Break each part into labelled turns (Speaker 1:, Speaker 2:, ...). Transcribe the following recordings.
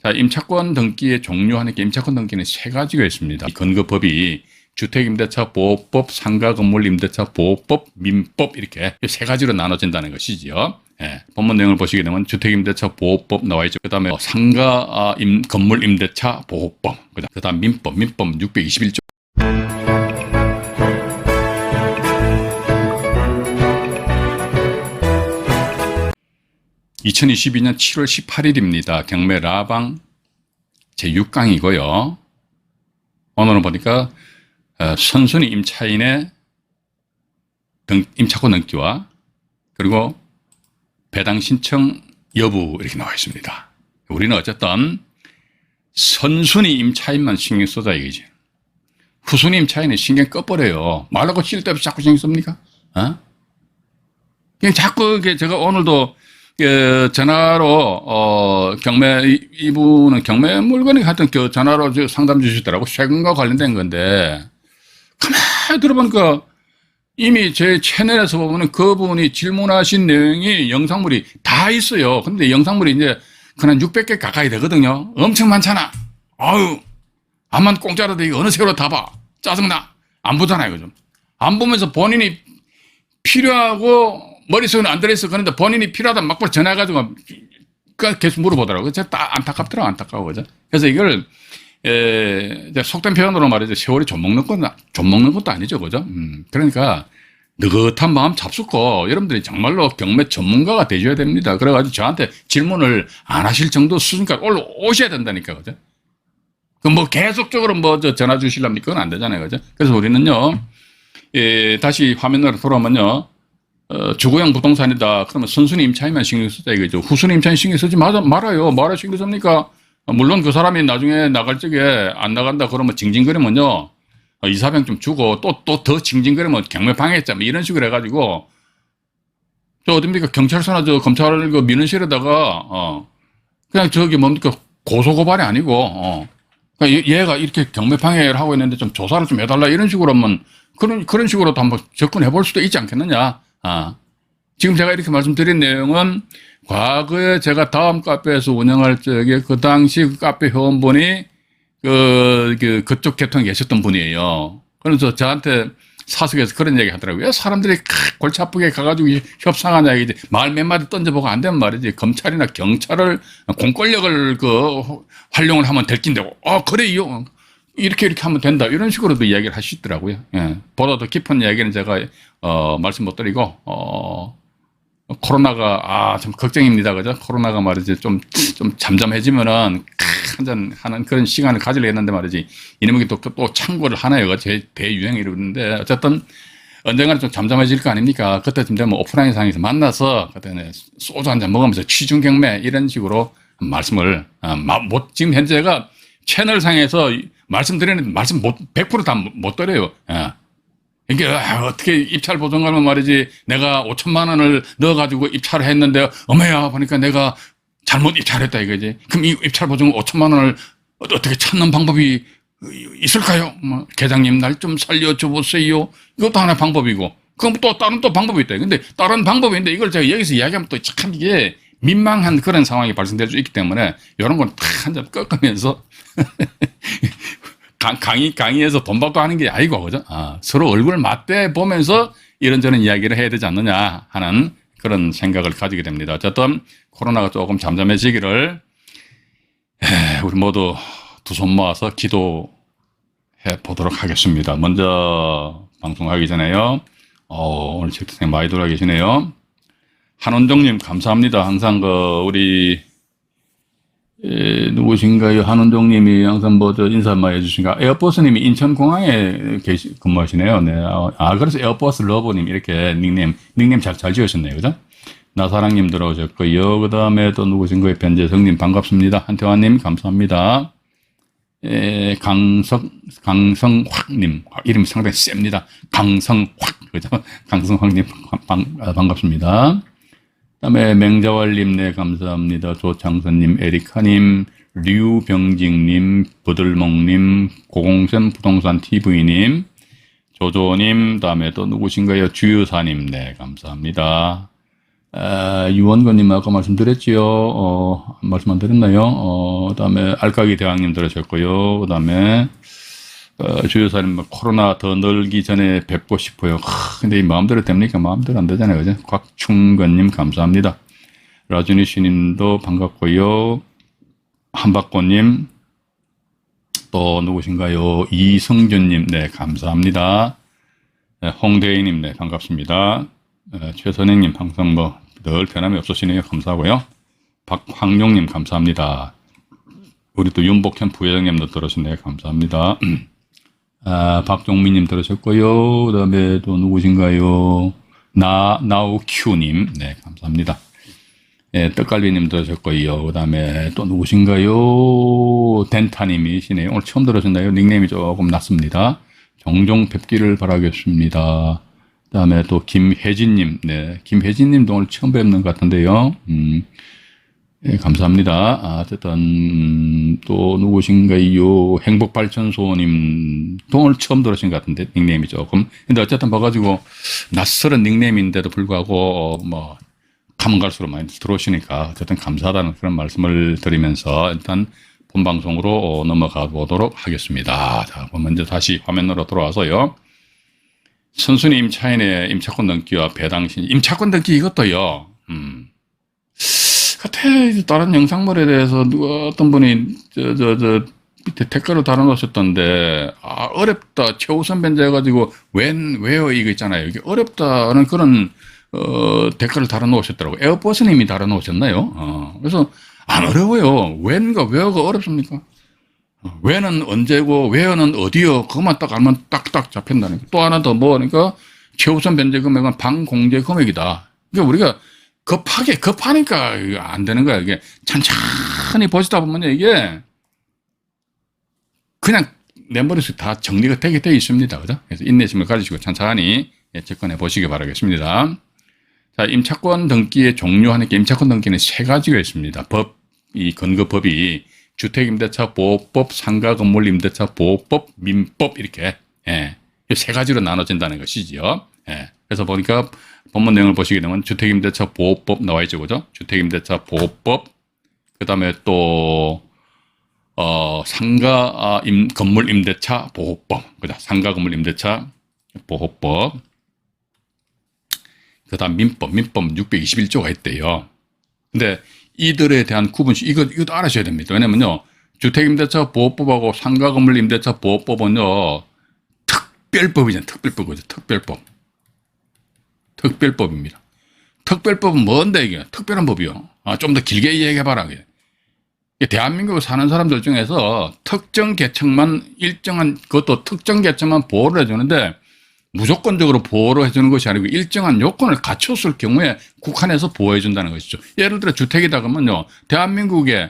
Speaker 1: 자, 임차권 등기의 종류하는 게 임차권 등기는 세 가지가 있습니다. 근거법이 주택임대차 보호법, 상가건물임대차 보호법, 민법 이렇게 세 가지로 나눠진다는 것이지요. 예, 본문 내용을 보시게 되면 주택임대차 보호법 나와 있죠. 그 다음에 상가 건물임대차 보호법, 그 다음 민법 621조. 2022년 7월 18일입니다. 경매 라방 제6강이고요. 오늘은 보니까 선순위 임차인의 임차권 등기와 그리고 배당 신청 여부 이렇게 나와 있습니다. 우리는 어쨌든 선순위 임차인만 신경 쓰자 이거지. 후순위 임차인은 신경 꺼버려요. 말하고 쓸데없이 자꾸 신경 씁니까? 그냥 자꾸 제가 오늘도 전화로 경매 이분은 경매 물건이 하여튼 전화로 상담 주시더라고. 세금과 관련된 건데 가만히 들어보니까 이미 제 채널에서 보면은 그분이 질문하신 내용이 영상물이 다 있어요. 근데 영상물이 이제 그냥 600개 가까이 되거든요. 엄청 많잖아. 아유, 암만 공짜라도 이거 어느 세월로 다 봐. 짜증나. 안 보잖아요, 그죠? 안 보면서 본인이 필요하고 머릿속에는 안 들어있어. 그런데 본인이 필요하다 막바로 전화해가지고 계속 물어보더라고요. 제가 딱 안타깝더라고, 안타까워. 그죠? 그래서 이걸, 속된 표현으로 말해서 세월이 좀 먹는 것도 아니죠. 그죠? 그러니까 느긋한 마음 잡숫고 여러분들이 정말로 경매 전문가가 되셔야 됩니다. 그래가지고 저한테 질문을 안 하실 정도 수준까지 올라오셔야 된다니까. 그죠? 그 뭐 계속적으로 전화 주시려면 그건 안 되잖아요. 그죠? 그래서 우리는요, 다시 화면으로 돌아오면요, 주거용 부동산이다. 그러면 선순위 임차인만 신경 쓰자 이거죠. 후순위 임차인 신경 쓰지 말아요. 뭐라 신경 씁니까? 물론 그 사람이 나중에 나갈 적에 안 나간다 그러면 징징거리면요. 이사병 좀 주고 또 더 징징거리면 경매 방해했자 뭐 이런 식으로 해가지고 저 어딥니까? 경찰서나 검찰 민원실에다가 그냥 저기 뭡니까? 고소고발이 아니고 그러니까 얘가 이렇게 경매 방해를 하고 있는데 좀 조사를 좀 해달라 이런 식으로 하면 그런 식으로도 한번 접근해 볼 수도 있지 않겠느냐. 지금 제가 이렇게 말씀드린 내용은 과거에 제가 다음 카페에서 운영할 적에 그 당시 그 카페 회원분이 그쪽 계통에 계셨던 분이에요. 그래서 저한테 사석에서 그런 얘기 하더라고요. 왜 사람들이 골치 아프게 가가지고 협상하냐 이제 말 몇 마디 던져보고 안 되면 말이지. 검찰이나 경찰을 공권력을 활용을 하면 될 낀데, 그래요. 이렇게 하면 된다. 이런 식으로도 이야기를 하시더라고요. 예. 보다 더 깊은 이야기는 제가, 말씀 못 드리고, 코로나가, 참 걱정입니다. 그죠? 코로나가 말이지, 좀 잠잠해지면은, 한잔 하는 그런 시간을 가지려 했는데 말이지, 이놈이 또 창고를 하나요. 대유행이 이러는데, 어쨌든, 언젠가는 좀 잠잠해질 거 아닙니까? 그때쯤 되면 오프라인 상에서 만나서, 그때는 소주 한잔 먹으면서 취중경매, 이런 식으로 말씀을, 지금 현재가 채널상에서 말씀드리는데 말씀 100% 다 못 드려요. 이게 어떻게 입찰 보증하면 말이지 내가 5천만 원을 넣어가지고 입찰을 했는데 어머야 보니까 내가 잘못 입찰했다 이거지. 그럼 이 입찰 보증 5천만 원을 어떻게 찾는 방법이 있을까요? 계장님 날 좀 살려줘 보세요. 이것도 하나의 방법이고 그럼 또 다른 방법이 있다. 근데 다른 방법이 있는데 이걸 제가 여기서 이야기하면 또 참 이게 민망한 그런 상황이 발생될 수 있기 때문에 이런 건 다 한 점 꺾으면서 강의에서 돈 받고 하는 게 아니고, 그죠? 서로 얼굴 맞대 보면서 이런저런 이야기를 해야 되지 않느냐 하는 그런 생각을 가지게 됩니다. 어쨌든 코로나가 조금 잠잠해지기를 우리 모두 두 손 모아서 기도해 보도록 하겠습니다. 먼저 방송하기 전에요. 오늘 책상 많이 돌아 계시네요. 한원종님 감사합니다. 항상 우리 누구신가요? 한원종님이 항상 인사 많이 해주신가? 에어버스님이 인천공항에 근무하시네요. 네. 그래서 에어버스 러버님 이렇게 닉네임 잘 지으셨네요. 그죠? 나사랑님 들어오셨고요. 그 다음에 또 누구신가요? 변재성님 반갑습니다. 한태환님 감사합니다. 강성확님 이름이 상당히 셉니다. 강성확 그죠? 강성확님 반갑습니다. 그다음에 맹자월님 네 감사합니다. 조창선님, 에리카님, 류병직님, 부들몽님, 고공선 부동산 TV님, 조조님, 다음에 또 누구신가요? 주유사님 네 감사합니다. 유원건님 아까 말씀드렸지요. 말씀 안 드렸나요? 그다음에 알까기 대왕님 들으셨고요. 그다음에 주여사님 코로나 더 늘기 전에 뵙고 싶어요. 근데 이 마음대로 됩니까? 마음대로 안 되잖아요, 그죠? 곽충건님 감사합니다. 라준이 씨님도 반갑고요. 한박꽃님 또 누구신가요? 이성준님 네 감사합니다. 네, 홍대희님 네 반갑습니다. 최선행님 항상 뭐 늘 변함이 없으시네요. 감사하고요. 박황용님 감사합니다. 우리 또 윤복현 부회장님도 들으셨네요. 감사합니다. 박종민님 들으셨고요. 그 다음에 또 누구신가요? 나우큐님 네 감사합니다. 예, 떡갈비님 들으셨고요. 그 다음에 또 누구신가요? 덴타님이시네요. 오늘 처음 들으셨나요? 닉네임이 조금 낮습니다. 종종 뵙기를 바라겠습니다. 그 다음에 또 김혜진님, 네. 김혜진님도 오늘 처음 뵙는 것 같은데요. 예, 감사합니다. 어쨌든, 또 누구신가요? 행복발전소님도 오늘 처음 들으신 것 같은데, 닉네임이 조금. 근데 어쨌든 봐가지고, 낯설은 닉네임인데도 불구하고, 뭐, 가면 갈수록 많이 들어오시니까, 어쨌든 감사하다는 그런 말씀을 드리면서, 일단, 본방송으로 넘어가 보도록 하겠습니다. 자, 먼저 다시 화면으로 돌아와서요. 선순위 임차인의 임차권 등기와 배당신, 임차권 등기 이것도요, 같아, 다른 영상물에 대해서 누가 어떤 분이, 밑에 댓글로 달아놓으셨던데, 어렵다, 최우선 변제해가지고, 왜요? 이거 있잖아요. 이게 어렵다는 그런, 댓글을 달아놓으셨더라고요. 에어버스님이 달아놓으셨나요? 그래서, 안 어려워요. 왜가 어렵습니까? 왜는 언제고, 왜는 어디요? 그것만 딱 알면 딱딱 잡힌다니까. 또 하나 더 뭐니까, 최우선 변제 금액은 방공제 금액이다. 그러니까 우리가 급하니까 안 되는 거야. 이게 천천히 보시다 보면 이게 그냥 내 머릿속에 다 정리가 되게 돼 있습니다. 그죠? 그래서 인내심을 가지시고 천천히 접근해 보시기 바라겠습니다. 자, 임차권 등기의 종류하는 게 임차권 등기는 세 가지가 있습니다. 이 근거법이 주택임대차 보호법, 상가건물임대차 보호법, 민법 이렇게 세 가지로 나눠진다는 것이지요. 그래서 보니까 본문 내용을 보시게 되면 주택임대차 보호법 나와 있죠, 그죠? 주택임대차 보호법, 그 다음에 또 상가 건물임대차 보호법, 그다 상가건물임대차 보호법, 그 다음 민법 621조가 있대요. 근데 이들에 대한 구분식, 이것도 알아셔야 됩니다. 왜냐면요, 주택임대차 보호법하고 상가건물임대차 보호법은요, 특별법이잖아요. 특별법입니다. 특별법은 뭔데, 이게? 특별한 법이요. 좀 더 길게 이야기해봐라. 대한민국에 사는 사람들 중에서 특정 계층만 그것도 특정 계층만 보호를 해주는데, 무조건적으로 보호를 해주는 것이 아니고 일정한 요건을 갖췄을 경우에 국한에서 보호해준다는 것이죠. 예를 들어 주택이다 그러면요, 대한민국의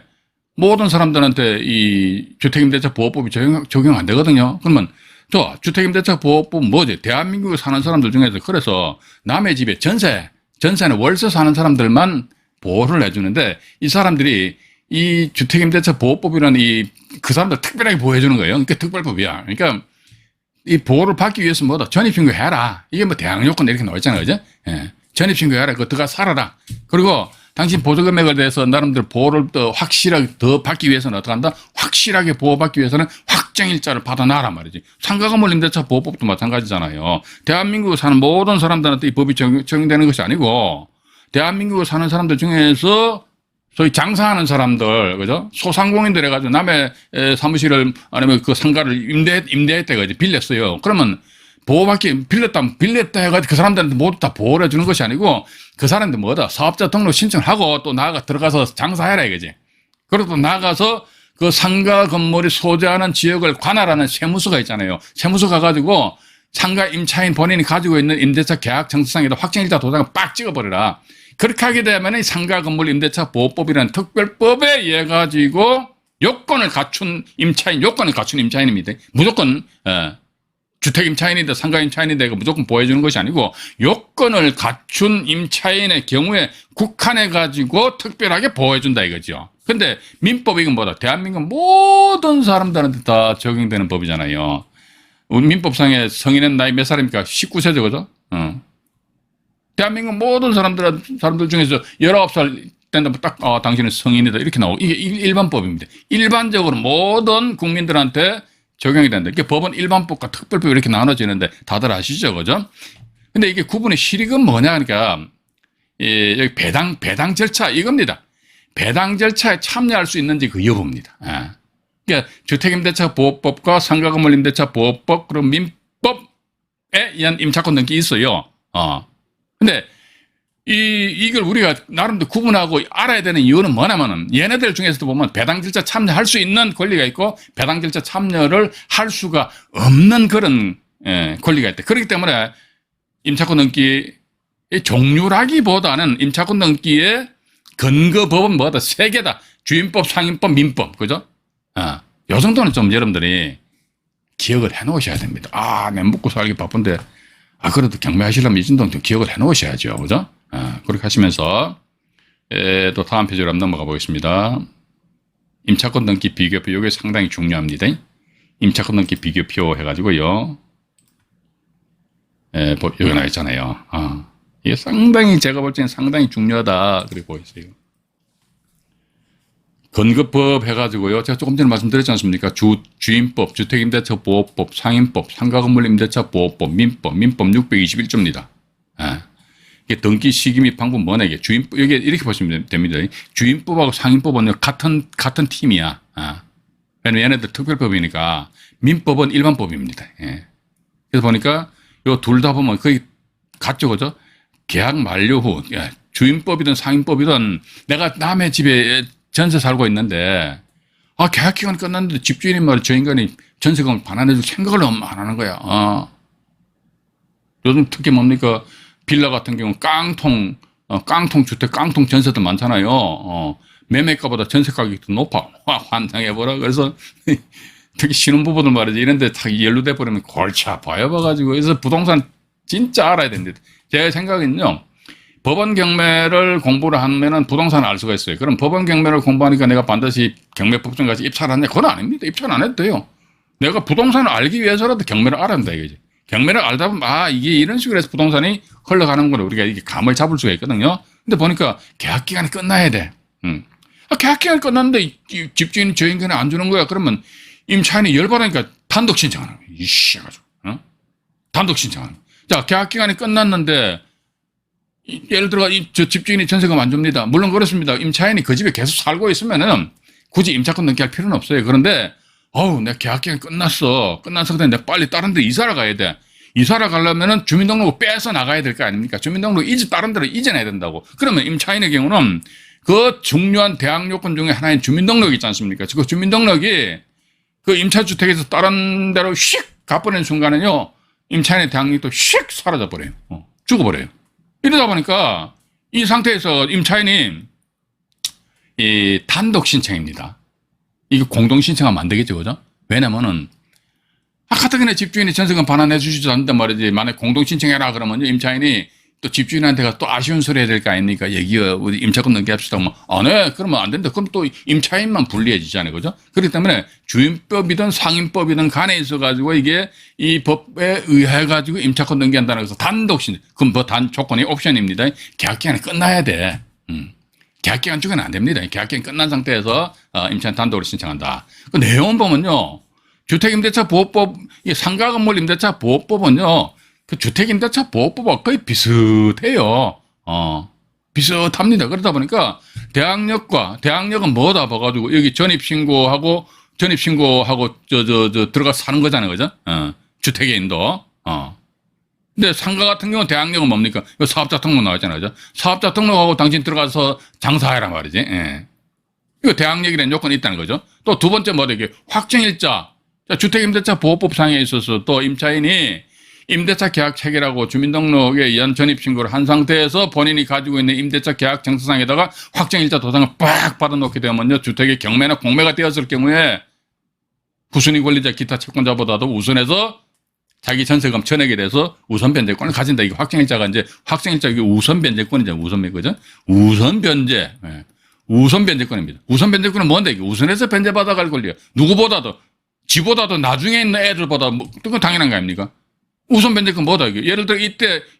Speaker 1: 모든 사람들한테 이 주택임대차 보호법이 적용 안 되거든요. 그러면 저 주택임대차 보호법은 뭐지? 대한민국에 사는 사람들 중에서 그래서 남의 집에 전세는 월세 사는 사람들만 보호를 해주는데, 이 사람들이 이 주택임대차 보호법이라는 그 사람들 특별하게 보호해주는 거예요. 그러니까 특별법이야. 그러니까 이 보호를 받기 위해서 뭐다? 전입신고 해라. 이게 뭐 대항 요건 이렇게 나와 있잖아요. 그죠? 전입신고 해라. 그거 들어가 살아라. 그리고 당신 보조금액에 대해서 나름대로 보호를 더 확실하게 더 받기 위해서는 어떻게 한다? 확실하게 보호받기 위해서는 확정일자를 받아놔란 말이지. 상가건물임대차 보호법도 마찬가지잖아요. 대한민국에 사는 모든 사람들한테 이 법이 적용되는 것이 아니고, 대한민국에 사는 사람들 중에서 소위 장사하는 사람들, 그죠? 소상공인들 해가지고 남의 사무실을, 아니면 그 상가를 임대했다 해가지고 빌렸어요. 그러면 빌렸다 해가지고 그 사람들한테 모두 다 보호를 해주는 것이 아니고, 그 사람들 뭐다? 사업자 등록 신청을 하고 또 들어가서 장사해라 이거지. 그리고 또 나가서 그 상가 건물이 소재하는 지역을 관할하는 세무서가 있잖아요. 세무서 가가지고 상가 임차인 본인이 가지고 있는 임대차 계약 정서상에다 확정일자 도장을 빡 찍어버려라. 그렇게 하게 되면 상가 건물 임대차 보호법이라는 특별법에 의해 가지고 요건을 갖춘 임차인입니다. 무조건 주택 임차인이다, 상가 임차인이다, 이거 무조건 보호해주는 것이 아니고, 요건을 갖춘 임차인의 경우에 국한해 가지고 특별하게 보호해준다 이거죠. 근데 민법 이건 뭐다? 대한민국 모든 사람들한테 다 적용되는 법이잖아요. 민법상의 성인은 나이 몇 살입니까? 19세죠, 그죠? 대한민국 모든 사람들 중에서 19살 된다면 딱, 당신은 성인이다. 이렇게 나오고, 이게 일반법입니다. 일반적으로 모든 국민들한테 적용이 된다. 이게 법원 일반법과 특별법 이렇게 나눠지는데 다들 아시죠? 그죠? 근데 이게 구분의 실익은 뭐냐? 그러니까, 여기 배당 절차 이겁니다. 배당 절차에 참여할 수 있는지 그 여부입니다. 예. 그러니까 주택임대차 보호법과 상가건물 임대차 보호법, 그리고 민법에 의한 임차권 등기 있어요. 근데 이걸 우리가 나름대로 구분하고 알아야 되는 이유는 뭐냐면은 얘네들 중에서도 보면 배당 절차 참여할 수 있는 권리가 있고 배당 절차 참여를 할 수가 없는 그런 권리가 있다. 그렇기 때문에 임차권 등기의 종류라기보다는 임차권 등기의 근거법은 뭐다? 세 개다. 주임법, 상임법, 민법. 그죠? 요 정도는 좀 여러분들이 기억을 해 놓으셔야 됩니다. 내 먹고 살기 바쁜데, 그래도 경매하시려면 이 정도는 좀 기억을 해 놓으셔야죠. 그죠? 그렇게 하시면서, 또 다음 페이지로 한번 넘어가 보겠습니다. 임차권 등기 비교표, 이게 상당히 중요합니다. 임차권 등기 비교표 해가지고요. 여기 나와 있잖아요. 이게 상당히 제가 볼 때는 상당히 중요하다. 그리고 있어요. 건급법 해가지고요. 제가 조금 전에 말씀드렸지 않습니까? 주임법, 주택임대차 보호법, 상임법, 상가건물 임대차 보호법, 민법 621조입니다. 이게 등기 시기 및 방법 뭐냐, 이게 주임법, 여기 이렇게 보시면 됩니다. 주임법하고 상임법은 같은 팀이야. 왜냐면 얘네들 특별법이니까 민법은 일반법입니다. 그래서 보니까 요 둘 다 보면 거의 같죠, 그죠? 계약 만료 후, 주임법이든 상임법이든 내가 남의 집에 전세 살고 있는데, 계약 기간이 끝났는데 집주인이 말이야, 저 인간이 전세금을 반환해줄 생각을 안 하는 거야. 요즘 특히 뭡니까? 빌라 같은 경우는 깡통 주택, 깡통 전세도 많잖아요. 매매가보다 전세 가격이 더 높아. 환장해보라. 그래서 특히 신혼부부들 말이지. 이런데 딱 연루돼 버리면 골치 아파요. 봐가지고. 그래서 부동산 진짜 알아야 됩니다. 제 생각은요. 법원 경매를 공부를 하면은 부동산을 알 수가 있어요. 그럼 법원 경매를 공부하니까 내가 반드시 경매법정 가서 입찰을 하냐? 그건 아닙니다. 입찰 안 해도 돼요. 내가 부동산을 알기 위해서라도 경매를 알아야 한다 이거지. 경매를 알다 보면 이게 이런 식으로 해서 부동산이 흘러가는 걸 우리가 이게 감을 잡을 수가 있거든요. 근데 보니까 계약 기간이 끝나야 돼. 계약 기간이 끝났는데 집주인이 저 인간이 안 주는 거야. 그러면 임차인이 열받으니까 단독 신청하는 거야. 이씨 해가지고. 단독 신청하는 거야. 자, 계약 기간이 끝났는데 예를 들어 저 집주인이 전세금 안 줍니다. 물론 그렇습니다. 임차인이 그 집에 계속 살고 있으면은 굳이 임차권 등기할 필요는 없어요. 그런데 내 계약 기간 끝났어. 끝난 상태인데 내가 빨리 다른 데 이사를 가야 돼. 이사를 가려면은 주민등록을 빼서 나가야 될 거 아닙니까? 주민등록 다른 데로 이전해야 된다고. 그러면 임차인의 경우는 그 중요한 대항 요건 중에 하나인 주민등록이 있지 않습니까? 그 주민등록이 그 임차주택에서 다른 데로 휙 가버리는 순간에요. 임차인의 대항력도 휙 사라져버려요. 죽어버려요. 이러다 보니까 이 상태에서 임차인이 이 단독 신청입니다. 이거 공동 신청하면 안 되겠죠, 그죠? 왜냐면은 같은 경우에 집주인이 전세금 반환해 주시지 않는단 말이지. 만약 공동 신청해라 그러면 임차인이 또 집주인한테 가서 또 아쉬운 소리 해야 될 거 아닙니까? 여기요, 우리 임차권 넘겨합시다. 안 해. 그러면 안 된다. 그럼 또 임차인만 불리해지잖아요, 그죠? 그렇기 때문에 주임법이든 상임법이든 간에 있어가지고 이게 이 법에 의해가지고 임차권 넘겨한다는 것은 단독 신청. 그럼 뭐 조건이 옵션입니다. 계약 기간이 끝나야 돼. 계약 기간 중에는 안 됩니다. 계약 기간 끝난 상태에서 임차인 단독으로 신청한다. 그 내용은 보면요. 주택임대차 보호법, 상가건물 임대차 보호법은요. 그 주택임대차 보호법과 거의 비슷해요. 비슷합니다. 그러다 보니까 대항력은 뭐다 봐가지고 여기 전입신고하고 들어가서 사는 거잖아요. 그죠? 주택인도. 근데 상가 같은 경우는 대항력은 뭡니까? 사업자 등록 나왔잖아요. 그죠? 사업자 등록하고 당신 들어가서 장사해라 말이지. 예. 이거 대항력이라는 요건이 있다는 거죠. 또 두 번째 뭐다 이게 확정일자. 주택임대차 보호법상에 있어서 또 임차인이 임대차 계약 체결하고 주민등록에 의한 전입신고를 한 상태에서 본인이 가지고 있는 임대차 계약 정서상에다가 확정일자 도장을 빡 받아놓게 되면요. 주택이 경매나 공매가 되었을 경우에 후순위 권리자 기타 채권자보다도 우선해서 자기 전세금 전액에 대해서 우선 변제권을 가진다. 이거 확정일자가 이제 이게 우선 변제권이죠. 그죠? 우선 변제. 예. 우선 변제권입니다. 우선 변제권은 뭔데? 이게 우선해서 변제받아갈 권리야. 누구보다도 지보다도 나중에 있는 애들보다 그건 당연한 거 아닙니까? 우선 변제권 뭐다, 이게. 예를 들어,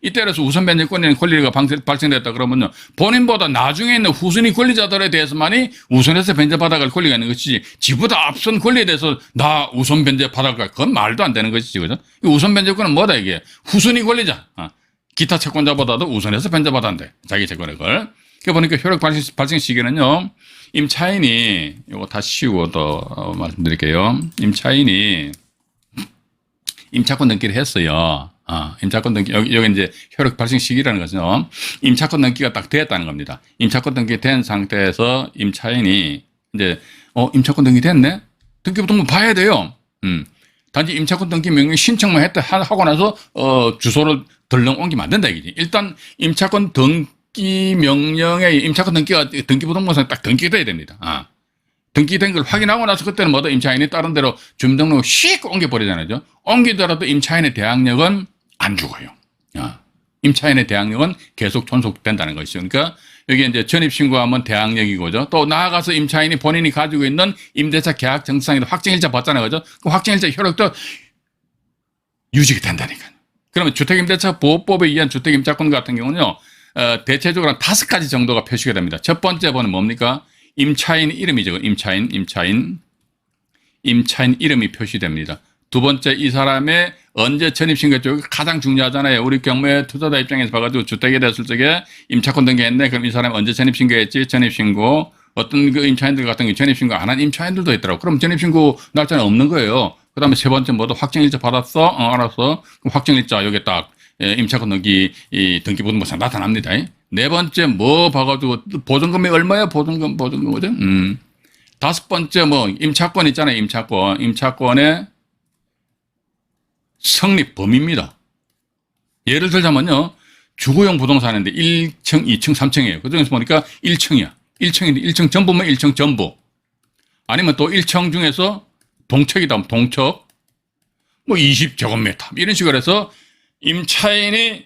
Speaker 1: 이때라서 우선 변제권이라는 권리가 발생됐다 그러면요. 본인보다 나중에 있는 후순위 권리자들에 대해서만이 우선해서 변제받아갈 권리가 있는 것이지, 지보다 앞선 권리에 대해서 나 우선 변제 받아갈, 그건 말도 안 되는 것이지, 그죠? 우선 변제권은 뭐다, 이게. 후순위 권리자. 기타 채권자보다도 우선해서 변제받았는데, 자기 채권을 걸. 그 보니까 효력 발생 시기는요, 임차인이, 요거 다 씌우고 또 말씀드릴게요. 임차인이 임차권 등기를 했어요. 임차권 등기, 여기 이제 효력 발생 시기라는 것은요, 임차권 등기가 딱 됐다는 겁니다. 임차권 등기 된 상태에서 임차인이 이제, 임차권 등기 됐네? 등기부등본 봐야 돼요. 단지 임차권 등기 명령 신청만 하고 나서, 주소를 덜렁 옮기면 안 된다, 이게. 일단, 임차권 등기 명령에 임차권 등기부등본상에 딱 등기가 돼야 됩니다. 등기된 걸 확인하고 나서 그때는 뭐다, 임차인이 다른 데로 주민등록을 씩 옮겨버리잖아요. 옮기더라도 임차인의 대항력은 안 죽어요. 임차인의 대항력은 계속 존속된다는 것이죠. 그러니까 여기 이제 전입신고하면 대항력이고죠. 또 나아가서 임차인이 본인이 가지고 있는 임대차 계약 정상에도 확정일자 받잖아요. 그죠? 그 확정일자 효력도 유지가 된다니까요. 그러면 주택임대차보호법에 의한 주택임차권 같은 경우는요, 대체적으로 한 5가지 정도가 표시가 됩니다. 첫 번째 번은 뭡니까? 임차인 이름이죠. 임차인 이름이 표시됩니다. 두 번째, 이 사람의 언제 전입신고 쪽이 가장 중요하잖아요. 우리 경매 투자자 입장에서 봐가지고 주택에 됐을 적에 임차권 등기했네. 그럼 이 사람이 언제 전입신고했지? 전입신고. 어떤 그 임차인들 같은 경우 전입신고 안 한 임차인들도 있더라고. 그럼 전입신고 날짜는 없는 거예요. 그 다음에 세 번째 뭐도 확정일자 받았어? 알았어. 그럼 확정일자 여기 딱 임차권 등기부등본상 나타납니다. 네 번째 뭐 봐가지고 보증금이 얼마야? 보증금 뭐죠? 다섯 번째 뭐 임차권 있잖아요. 임차권의 성립 범위입니다. 예를 들자면요, 주거용 부동산인데 1층, 2층, 3층이에요. 그 중에서 보니까 1층이야. 1층인데 1층 전부면 1층 전부. 아니면 또 1층 중에서 동척이다. 동척. 뭐 20제곱미터. 이런 식으로 해서 임차인이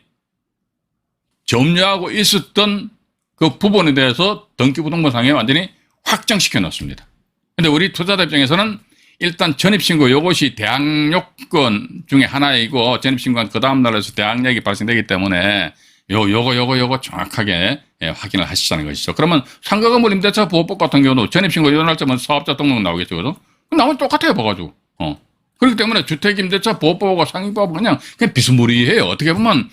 Speaker 1: 점유하고 있었던 그 부분에 대해서 등기부등본상에 완전히 확정시켜 놓습니다. 근데 우리 투자자 입장에서는 일단 전입신고 요것이 대항력권 중에 하나이고, 전입신고한 그 다음 날에서 대항력이 발생되기 때문에 요거 정확하게 확인을 하시자는 것이죠. 그러면 상가건물 임대차 보호법 같은 경우도 전입신고 요 날짜면 사업자 등록 나오겠죠. 그죠? 나오면 똑같아요. 봐가지고. 그렇기 때문에 주택임대차 보호법과 상위법은 그냥 비스무리해요. 어떻게 보면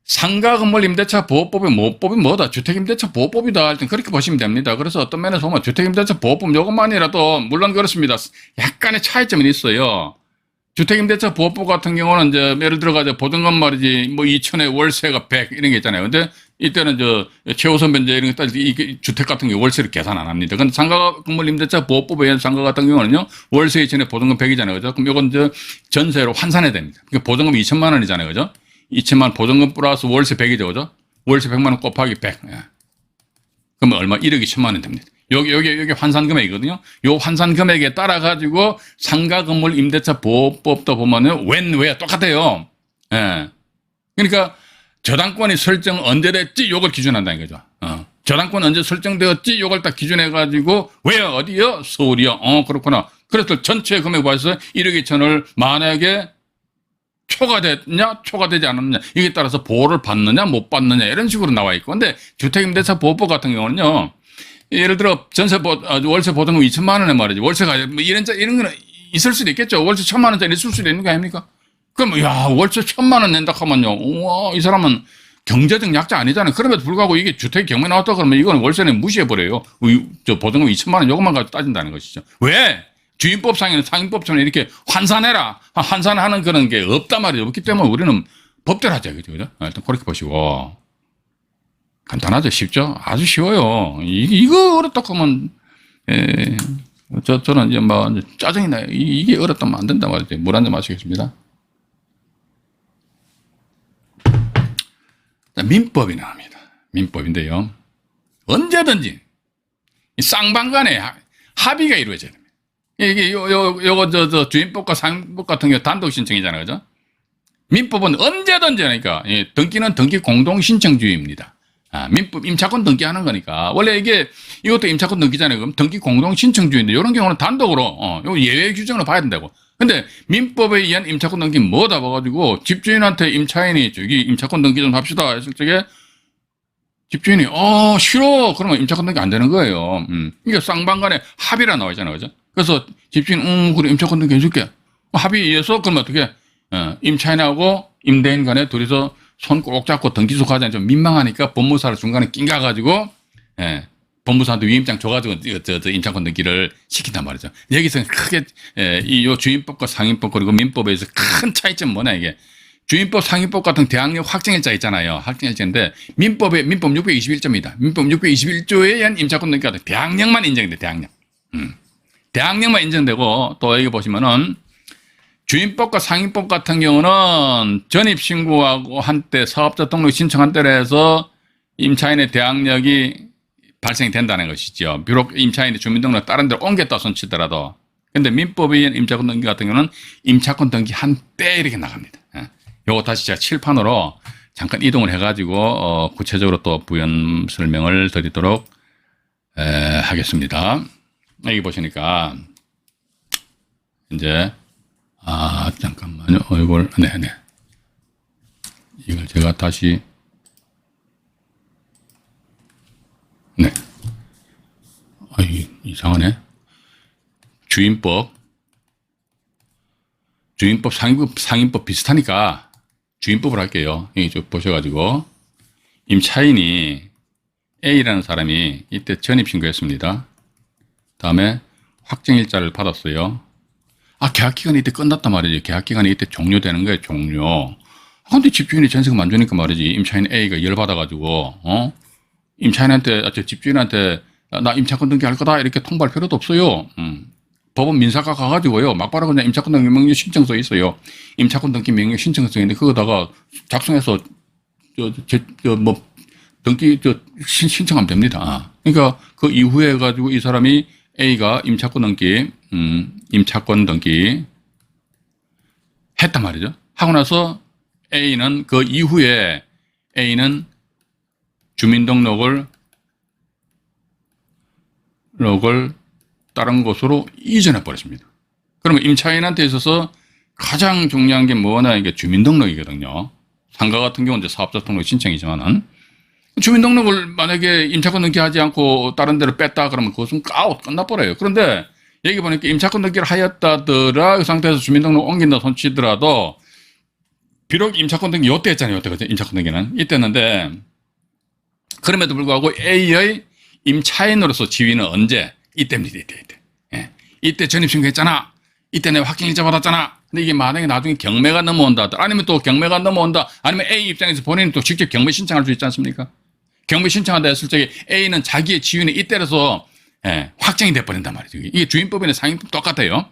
Speaker 1: 상가건물 임대차 보호법의 모법이 뭐다? 주택임대차 보호법이다. 할 땐 그렇게 보시면 됩니다. 그래서 어떤 면에서 보면 주택임대차 보호법 요것만이라도 물론 그렇습니다. 약간의 차이점이 있어요. 주택임대차 보호법 같은 경우는 이제 예를 들어가지고 보증금 말이지 뭐 2천에 월세가 100 이런 게 있잖아요. 근데 이때는 최우선 변제 이런 거 따질 때 이게 주택 같은 경우 월세를 계산 안 합니다. 근데 상가건물 임대차 보호법에 의한 상가 같은 경우는요, 월세 2천에 보증금 100이잖아요. 그죠? 그럼 이건 전세로 환산해야 됩니다. 그러니까 보증금 2천만 원이잖아요. 그죠? 2천만 원 보증금 플러스 월세 100이죠. 그죠? 월세 100만 원 곱하기 100. 그러면 얼마? 1억 2천만 원 됩니다. 여기 환산 금액이거든요. 요 환산 금액에 따라 가지고 상가 건물 임대차 보호법도 보면은 왜 똑같아요. 예. 그러니까 저당권이 설정 언제 됐지? 요걸 기준한다는 거죠. 저당권 언제 설정되었지? 요걸 딱 기준해 가지고 왜요? 어디요? 서울이요. 그렇구나. 그래서 전체 금액 봐서 1억 2천을 만약에 초과됐냐, 초과되지 않았느냐, 이게 따라서 보호를 받느냐, 못 받느냐, 이런 식으로 나와 있고. 근데 주택임대차 보호법 같은 경우는요, 예를 들어 월세 보증금 2천만 원에 말이지, 월세가 뭐 이런 거는 있을 수도 있겠죠. 월세 1,000만 원짜리 있을 수도 있는 거 아닙니까? 그럼 월세 1,000만 원 낸다 하면요, 우와, 이 사람은 경제적 약자 아니잖아요. 그럼에도 불구하고 이게 주택 경매 나왔다 그러면 이거는 월세는 무시해버려요. 보증금 2천만 원 요것만 가지고 따진다는 것이죠. 왜? 주임법상에는 상임법처럼 이렇게 환산하는 그런 게 없단 말이죠. 없기 때문에 우리는 법대로 하죠. 그죠? 일단 그렇게 보시고. 간단하죠? 쉽죠? 아주 쉬워요. 이거 어렵다 하면, 저는 이제 짜증이 나요. 이게 어렵다면 안 된단 말이죠. 물 한 잔 마시겠습니다. 민법이 나옵니다. 민법인데요. 언제든지 쌍방간에 합의가 이루어져야 됩니다. 이게 요거 주임법과 상임법 같은 경우 단독 신청이잖아요. 그죠? 민법은 언제든지 하니까, 등기는 등기 공동 신청주의입니다. 민법 임차권 등기하는 거니까. 원래 이것도 임차권 등기잖아요. 그럼 등기 공동 신청주의인데 이런 경우는 단독으로, 요 예외 규정으로 봐야 된다고. 근데 민법에 의한 임차권 등기 뭐다 봐가지고 집주인한테 임차인이 저기 임차권 등기 좀 합시다 했을 적에 집주인이 싫어 그러면 임차권 등기 안 되는 거예요. 이게 쌍방간에 합의라 나와 있잖아요, 그죠? 그래서 집주인 그래 임차권 등기 해줄게. 합의에 의해서 그러면 어떻게 임차인하고 임대인 간에 둘이서 손 꼭 잡고 등기소 가자니 좀 민망하니까 법무사를 중간에 낑가가지고 법무사한테 위임장 줘가지고 저 임차권 등기를 시킨단 말이죠. 여기서 크게 이 주임법과 상임법 그리고 민법에서 큰 차이점 뭐냐 이게 주임법 상임법 같은 대항력 확정일자 있잖아요. 확정일자인데 민법 621조입니다. 민법 621조에 의한 임차권 등기가 대항력만 인정돼. 대항력만 인정되고 또 여기 보시면은 주임법과 상임법 같은 경우는 전입신고하고 한때 사업자 등록 신청한 때로 해서 임차인의 대항력이 발생이 된다는 것이죠. 비록 임차인이 주민등록을 다른 데로 옮겼다 손치더라도. 근데 민법에 의한 임차권 등기 같은 경우는 임차권 등기 한 때 이렇게 나갑니다. 요거 다시 제가 칠판으로 잠깐 이동을 해가지고 구체적으로 또 부연 설명을 드리도록 하겠습니다. 여기 보시니까 이제 잠깐만요. 이걸 네네 이걸 제가 다시 네. 이상하네. 주임법, 상임법 비슷하니까 주임법을 할게요. 여기 좀 보셔가지고 임차인이 A라는 사람이 이때 전입신고했습니다. 다음에 확정일자를 받았어요. 계약기간이 이때 끝났단 말이지. 계약기간이 이때 종료되는 거예요. 종료. 근데 집주인이 전세금 안 주니까 말이지. 임차인 A가 열받아가지고 임차인한테 집주인한테 나 임차권 등기할 거다 이렇게 통보할 필요도 없어요. 법원 민사과 가가지고요 막바로 그냥 임차권 등기 명령 신청서 있어요. 임차권 등기 명령 신청서인데 그거다가 작성해서 등기 신청하면 됩니다. 그러니까 그 이후에 가지고 이 사람이 A가 임차권 등기 했단 말이죠. 하고 나서 A는 그 이후에 A는 주민등록을 다른 곳으로 이전해 버렸습니다. 그러면 임차인한테 있어서 가장 중요한 게 뭐냐 이게 주민등록이거든요. 상가 같은 경우는 이제 사업자 등록 신청이지만은 주민등록을 만약에 임차권 등기하지 않고 다른 데로 뺐다 그러면 그것은 끝나버려요. 그런데 여기 보니까 임차권 등기를 하였다더라 그 상태에서 주민등록 옮긴다 손치더라도 비록 임차권 등기 요때 했잖아요. 요때 그죠? 임차권 등기는 이때 했는데 그럼에도 불구하고 A의 임차인으로서 지위는 언제? 이때입니다. 이때 전입신고했잖아. 이때 내가 확정일자 받았잖아. 근데 이게 만약에 나중에 경매가 넘어온다. 아니면 또 경매가 넘어온다. 아니면 A 입장에서 본인이 또 직접 경매 신청할 수 있지 않습니까? 경매 신청한다 했을 적에 A는 자기의 지위는 이때라서 확정이 돼버린단 말이죠. 이게 주임법이나 상임법 똑같아요.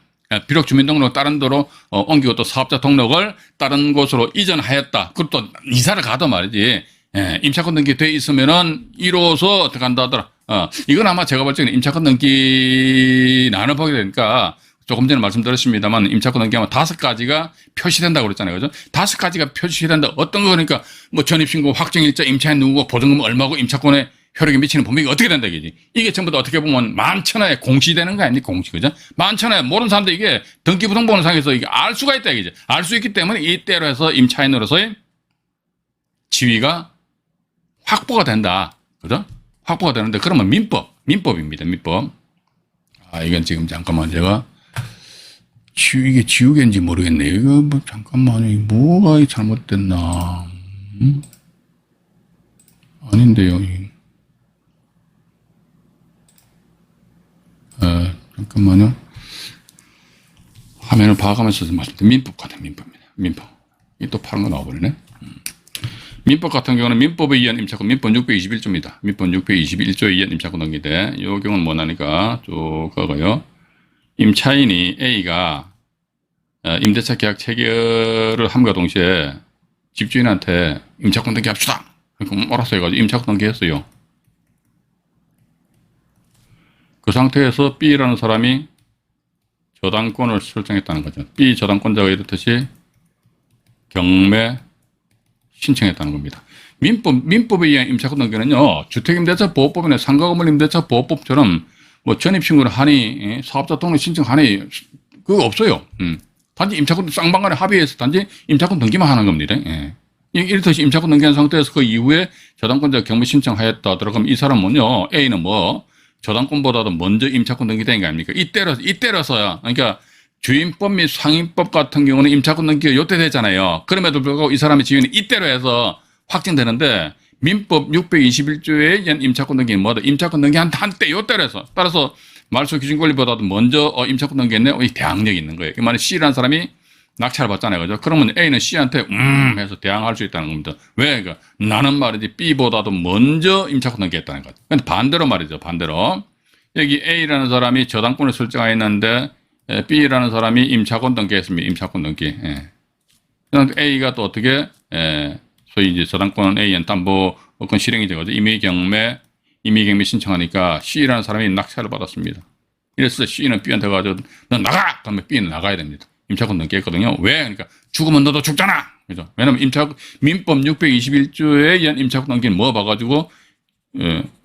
Speaker 1: 비록 주민등록을 다른 데로 옮기고 또 사업자 등록을 다른 곳으로 이전하였다. 그리고 또 이사를 가도 말이지. 임차권 등기 돼 있으면은 이로써 어떻게 한다 하더라. 이건 아마 제가 볼 적에는 임차권 등기 나눠보게 되니까 조금 전에 말씀드렸습니다만 임차권 등기하면 5가지가 표시된다고 그랬잖아요. 그죠? 5가지가 표시된다. 어떤 거 그러니까 뭐 전입신고, 확정일자, 임차인 누구고, 보증금 얼마고, 임차권에 효력이 미치는 범위가 어떻게 된다 이게. 이게 전부 다 어떻게 보면 만천하에 공시되는 거 아닙니까? 공시. 그죠? 만천하에 모르는 사람들 이게 등기부등본을 상에서 이게 알 수가 있다 이게. 알 수 있기 때문에 이때로 해서 임차인으로서의 지위가 확보가 된다. 그죠? 확보가 되는데 그러면 민법입니다. 민법. 이건 지금 잠깐만 제가 이게 지우개인지 모르겠네요. 이거 뭐 잠깐만요. 뭐가 잘못됐나? 아닌데요. 잠깐만요. 화면을 봐가면서 말씀드린 민법 같은 민법입니다. 민법. 이게 또 파란 거 나와버리네. 민법 같은 경우는 민법에 의한 임차권, 민법 621조입니다. 민법 621조에 의한 임차권 등기대. 이 경우는 뭐냐니까 쭉 가고요. 임차인이 A가 임대차 계약 체결을 함과 동시에 집주인한테 임차권 등기합시다. 그러니까 알았어 해가지고 임차권 등기했어요. 그 상태에서 B라는 사람이 저당권을 설정했다는 거죠. B 저당권자가 이렇듯이 경매 신청했다는 겁니다. 민법에 의한 임차권 등기는요, 주택임대차보호법이나 상가건물임대차보호법처럼 뭐 전입신고를 하니, 사업자 등록 신청하니, 그거 없어요. 단지 임차권 쌍방간에 합의해서 단지 임차권 등기만 하는 겁니다. 예. 이렇듯이 임차권 등기한 상태에서 그 이후에 저당권자 경매 신청하였다 하더라도 그럼 이 사람은요, A는 뭐 저당권보다도 먼저 임차권 등기된 게 아닙니까? 이때라서야. 그러니까 주임법 및 상임법 같은 경우는 임차권 등기가 요때 되잖아요. 그럼에도 불구하고 이 사람의 지위는 이때로 해서 확정되는데 민법 621조에 의한 임차권 등기는 뭐다? 임차권 등기한 한때 요때로 해서. 따라서 말소 기준 권리보다도 먼저 임차권 등기했네. 이 대항력이 있는 거예요. 이 말은 C라는 사람이 낙찰을 받잖아요. 그죠? 그러면 A는 C한테 해서 대항할 수 있다는 겁니다. 왜? 그러니까 나는 말이지 B보다도 먼저 임차권 등기했다는 거죠. 근데 반대로 말이죠. 반대로. 여기 A라는 사람이 저당권을 설정하였는데 B라는 사람이 임차권 등기했습니다. 임차권 등기. 예. A가 또 어떻게 소위 이제 저당권 A엔 담보권 실행이 되거든요. 임의경매 신청하니까 C라는 사람이 낙찰을 받았습니다. 이래서 C는 B한테 가서 너 나가! 그러면 B는 나가야 됩니다. 임차권 등기했거든요. 왜? 그러니까 죽으면 너도 죽잖아. 그죠? 왜냐면 민법 621조에 의한 임차권 등기는 뭐 봐가지고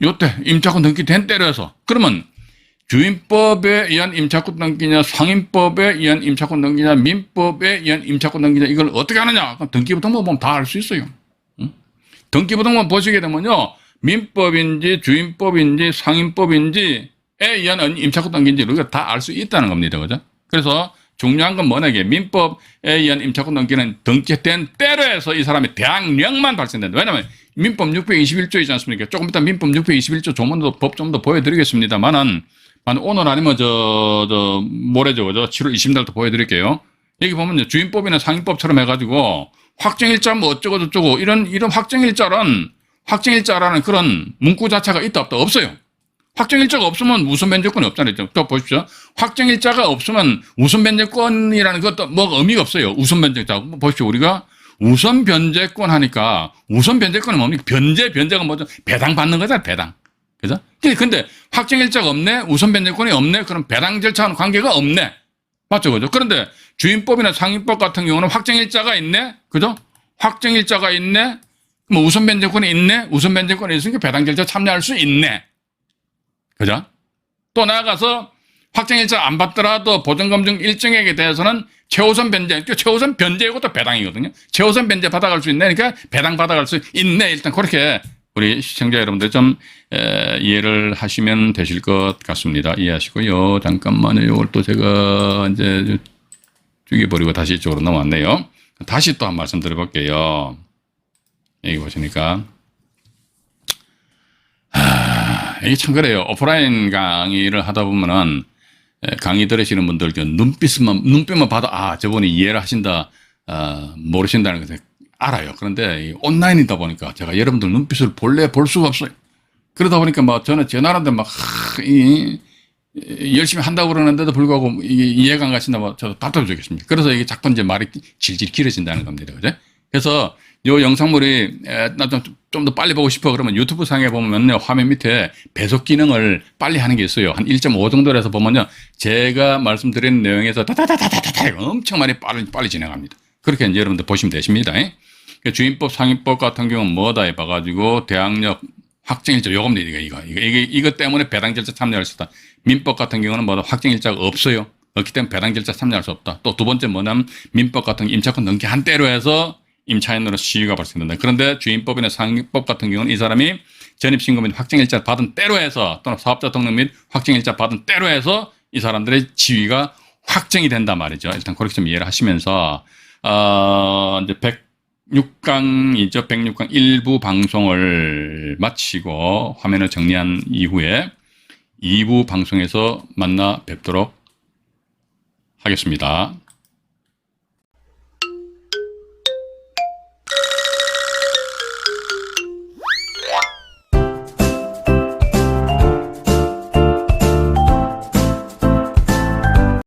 Speaker 1: 요때 임차권 등기된 때려서 그러면 주임법에 의한 임차권 등기냐 상임법에 의한 임차권 등기냐 민법에 의한 임차권 등기냐 이걸 어떻게 하느냐? 그럼 등기부등본 보면 다 알 수 있어요. 응? 등기부등본 보시게 되면요. 민법인지 주임법인지 상임법인지에 의한 임차권 등기인지 우리가 다 알 수 있다는 겁니다. 그죠? 그래서 중요한 건 뭐냐게 민법에 의한 임차권 등기는 등기된 때로 해서 이 사람의 대항력만 발생된다. 왜냐하면 민법 621조이지 않습니까? 조금 이따 민법 621조 조문도 법 좀 더 보여드리겠습니다만은 오늘 아니면 모레죠. 그죠? 7월 20일날도 보여드릴게요. 여기 보면 주임법이나 상임법처럼 해가지고 확정일자 뭐 어쩌고 이런 확정일자라는 그런 문구 자체가 있다 없다 없어요. 확정일자가 없으면 우선 변제권이 없잖아요. 또 보십시오. 확정일자가 없으면 우선 변제권이라는 것도 뭐 의미가 없어요. 우선 변제자. 보십시오. 우리가 우선 변제권 하니까 우선 변제권은 뭡니까? 변제가 뭐죠? 배당 받는 거잖아요. 배당. 그죠? 근데 확정일자가 없네? 우선 변제권이 없네? 그럼 배당 절차와는 관계가 없네? 맞죠? 그죠? 그런데 주임법이나 상임법 같은 경우는 확정일자가 있네? 그죠? 확정일자가 있네? 뭐 우선 변제권이 있네? 우선 변제권이 있으니까 배당 절차 참여할 수 있네? 그죠? 또 나아가서 확정일자 안 받더라도 보전검증 일정액에 대해서는 최우선 변제, 최우선 변제이고 또 배당이거든요. 최우선 변제 받아갈 수 있네. 그러니까 배당 받아갈 수 있네. 일단 그렇게 우리 시청자 여러분들 좀 이해를 하시면 되실 것 같습니다. 이해하시고요. 잠깐만요. 이걸 또 제가 이제 죽여버리고 다시 이쪽으로 넘어왔네요. 다시 또 한 말씀 드려볼게요. 여기 보시니까. 이게 참 그래요. 오프라인 강의를 하다 보면은 강의 들으시는 분들 눈빛만 봐도 저분이 이해를 하신다, 모르신다는 것을 알아요. 그런데 온라인이다 보니까 제가 여러분들 눈빛을 볼 수가 없어요. 그러다 보니까 저는 전화하는데 열심히 한다고 그러는데도 불구하고 이해가 안 가신다 저도 답답해 죽겠습니다. 그래서 이게 자꾸 이제 말이 질질 길어진다는 겁니다. 그죠? 그래서 요 영상물이 나 좀 더 빨리 보고 싶어 그러면 유튜브 상에 보면요 화면 밑에 배속 기능을 빨리 하는 게 있어요. 한 1.5 정도로 해서 보면요 제가 말씀드리는 내용에서 다다다다다다 엄청 많이 빨리 진행합니다. 그렇게 이제 여러분들 보시면 되십니다. 주임법 상임법 같은 경우는 뭐다 해봐가지고 대항력 확정일자 요겁니다. 이거 때문에 배당 절차 참여할 수 있다. 민법 같은 경우는 뭐다 확정일자가 없어요. 없기 때문에 배당 절차 참여할 수 없다. 또 두 번째 뭐냐면 민법 같은 임차권 등기 한때로 해서 임차인으로 시위가 발생된다. 그런데 주임법이나 상임법 같은 경우는 이 사람이 전입신고 및 확정일자 받은 때로 해서 또는 사업자 등록 및 확정일자 받은 때로 해서 이 사람들의 지위가 확정이 된단 말이죠. 일단 그렇게 좀 이해를 하시면서 이제 106강이죠. 106강 일부 방송을 마치고 화면을 정리한 이후에 2부 방송에서 만나 뵙도록 하겠습니다.